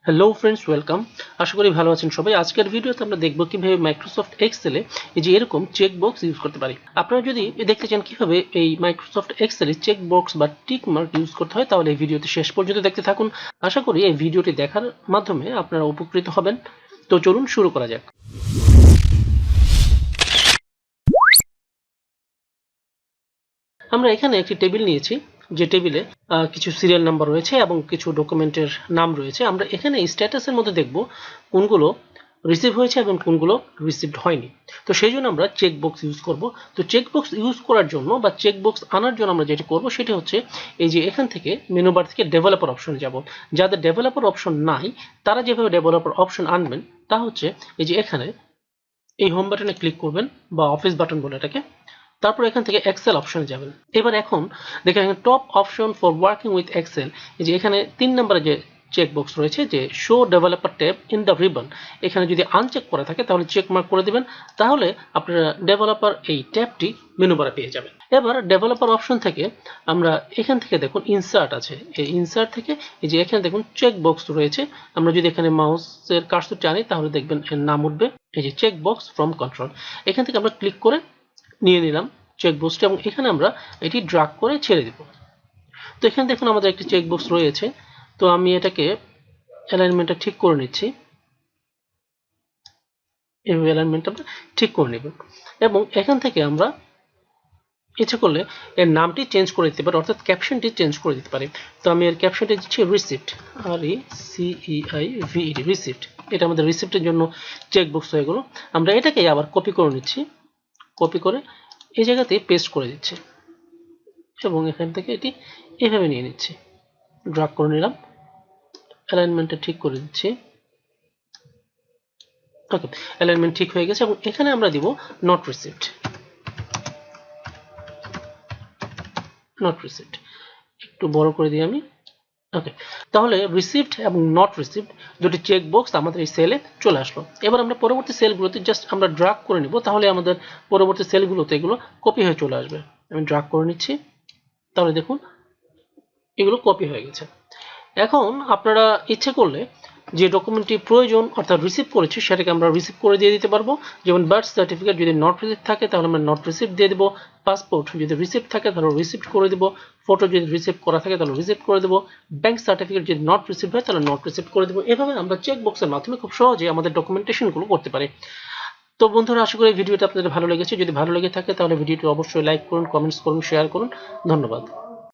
Hello friends, welcome. আশা করি ভালো আছেন সবাই। আজকের ভিডিওতে আমরা দেখব কিভাবে মাইক্রোসফট এক্সেলে এই যে এরকম চেক বক্স ইউজ করতে পারি। আপনারা যদি দেখতে চান কিভাবে এই মাইক্রোসফট এক্সেলে চেক বক্স বা টিক মার্ক ইউজ করতে হয়, তাহলে এই ভিডিওতে শেষ পর্যন্ত দেখতে থাকুন। আশা করি এই ভিডিওটি দেখার মাধ্যমে আপনারা উপকৃত হবেন। তো চলুন শুরু করা যাক। আমরা এখানে একটি টেবিল নিয়েছি, যে টেবিলে কিছু সিরিয়াল নাম্বার রয়েছে এবং কিছু ডকুমেন্টের নাম রয়েছে। আমরা এখানে স্ট্যাটাসের মধ্যে দেখব কোনগুলো রিসিভ হয়েছে এবং কোনগুলো রিসিভড হয়নি। তো সেই জন্য আমরা চেকবক্স ইউজ করব। তো চেকবক্স ইউজ করার জন্য বা চেকবক্স আনার জন্য আমরা যেটা করব সেটা হচ্ছে এই যে এখান থেকে মেনু বার থেকে ডেভেলপার অপশনে যাব। যাদের ডেভেলপার অপশন নাই তারা যেভাবে ডেভেলপার অপশন আনবেন তা হচ্ছে এই যে এখানে এই হোম বাটনে ক্লিক করবেন বা অফিস বাটন বলে এটাকে। তারপর এখান থেকে এক্সেল অপশনে যাবেন। এবার এখন দেখেন top option for working with Excel, এই যে এখানে 3 নম্বরে যে চেকবক্স রয়েছে যে show developer tab in the ribbon, এখানে যদি আনচেক করা থাকে তাহলে চেক মার্ক করে দিবেন, তাহলে আপনারা ডেভেলপার এই ট্যাবটি মেনু বারে পেয়ে যাবেন। এবার ডেভেলপার অপশন থেকে আমরা এখান থেকে দেখুন ইনসার্ট আছে, এই ইনসার্ট থেকে এই যে এখানে দেখুন চেকবক্স রয়েছে। আমরা যদি এখানে মাউসের কার্সর টানি তাহলে দেখবেন এর নাম উঠবে এই যে চেকবক্স ফ্রম কন্ট্রোল। এখান থেকে আমরা ক্লিক করে নিয়ে নিলাম চেকবক্সটা এবং এখানে আমরা এটি ড্র্যাগ করে ছেড়ে দেব। তো এখানে দেখুন আমাদের একটি চেকবক্স রয়েছে। তো আমি এটাকে অ্যালাইনমেন্টটা ঠিক করে নিচ্ছি, এইভাবে অ্যালাইনমেন্টটা ঠিক করে নেব এবং এখান থেকে আমরা ইচ্ছে করলে এর নামটি চেঞ্জ করে দিতে পারি, অর্থাৎ ক্যাপশনটি চেঞ্জ করে দিতে পারি। তো আমি এর ক্যাপশনটি দিচ্ছি রিসিপ্ট, RECEIVED, রিসিপ্ট। এটা আমাদের রিসিপ্টের জন্য চেকবক্স হয়ে গেল। আমরা এটাকে আবার কপি করে নিচ্ছি, কপি করে এই জায়গাতে পেস্ট করে দিচ্ছি এবং এখান থেকে এটি এইভাবে নিয়ে নিচ্ছি, ড্র্যাগ করে নিলাম, অ্যালাইনমেন্টটা ঠিক করে দিচ্ছি। ওকে, অ্যালাইনমেন্ট ঠিক হয়ে গেছে এবং এখানে আমরা দিব নট রিসিভড, নট রিসিভড একটু বড় করে দিই আমি। ওকে, তাহলে রিসিভড এবং নট রিসিভড দুটি চেক বক্স আমাদের এই সেলে চলে আসলো। এবার আমরা পরবর্তী সেলগুলোতে জাস্ট আমরা ড্র্যাগ করে নিব, তাহলে আমাদের পরবর্তী সেলগুলোতে এগুলো কপি হয়ে চলে আসবে। আমি ড্র্যাগ করে নিচ্ছি, তাহলে দেখুন এগুলো কপি হয়ে গেছে। এখন আপনারা ইচ্ছে করলে যে ডকুমেন্টটি প্রয়োজন অর্থাৎ রিসিভ করেছি সেটাকে আমরা রিসিভ করে দিয়ে দিতে পারবো। যেমন বার্থ সার্টিফিকেট যদি নট রিসিভ থাকে তাহলে আমরা নট রিসিভ দিয়ে দেবো, পাসপোর্ট যদি রিসিভ থাকে তাহলে রিসিভ করে দেবো, ফটো যদি রিসিভ করা থাকে তাহলে রিসিভ করে দেবো, ব্যাংক সার্টিফিকেট যদি নট রিসিভ হয় তাহলে নট রিসিভ করে দেবো। এভাবে আমরা চেক বক্সের মাধ্যমে খুব সহজে আমাদের ডকুমেন্টেশনগুলো করতে পারি। তো বন্ধুরা, আশা করি ভিডিওটা আপনাদের ভালো লেগেছে। যদি ভালো লেগে থাকে তাহলে ভিডিওটি অবশ্যই লাইক করুন, কমেন্টস করুন, শেয়ার করুন। ধন্যবাদ।